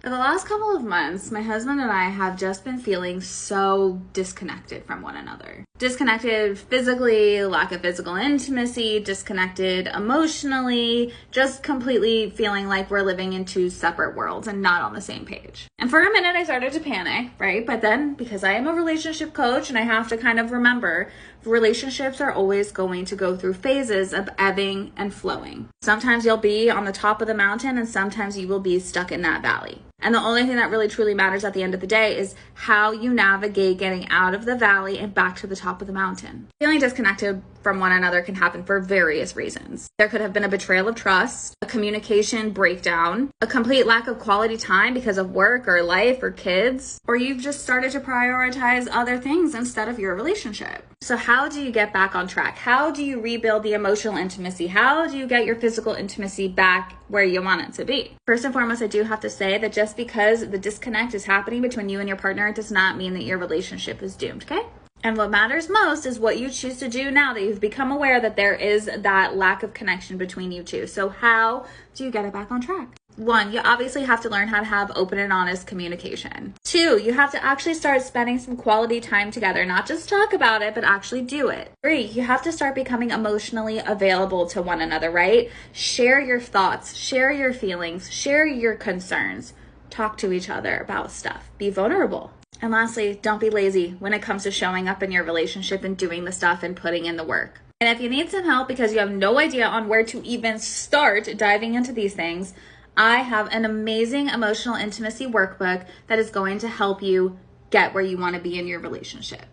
For the last couple of months, my husband and I have just been feeling so disconnected from one another. Disconnected physically, lack of physical intimacy, disconnected emotionally, just completely feeling like we're living in two separate worlds and not on the same page. And for a minute, I started to panic, right? But then, because I am a relationship coach and I have to kind of remember, relationships are always going to go through phases of ebbing and flowing. Sometimes you'll be on the top of the mountain and sometimes you will be stuck in that valley. And the only thing that really truly matters at the end of the day is how you navigate getting out of the valley and back to the top of the mountain. Feeling disconnected from one another can happen for various reasons. There could have been a betrayal of trust, a communication breakdown, a complete lack of quality time because of work or life or kids, or you've just started to prioritize other things instead of your relationship. So how do you get back on track? How do you rebuild the emotional intimacy? How do you get your physical intimacy back where you want it to be? First and foremost, I do have to say that just because the disconnect is happening between you and your partner, it does not mean that your relationship is doomed, okay? And what matters most is what you choose to do now that you've become aware that there is that lack of connection between you two. So how do you get it back on track? 1, you obviously have to learn how to have open and honest communication. 2, you have to actually start spending some quality time together, not just talk about it, but actually do it. 3, you have to start becoming emotionally available to one another, right? Share your thoughts, share your feelings, share your concerns. Talk to each other about stuff. Be vulnerable. And lastly, don't be lazy when it comes to showing up in your relationship and doing the stuff and putting in the work. And if you need some help because you have no idea on where to even start diving into these things, I have an amazing emotional intimacy workbook that is going to help you get where you want to be in your relationship.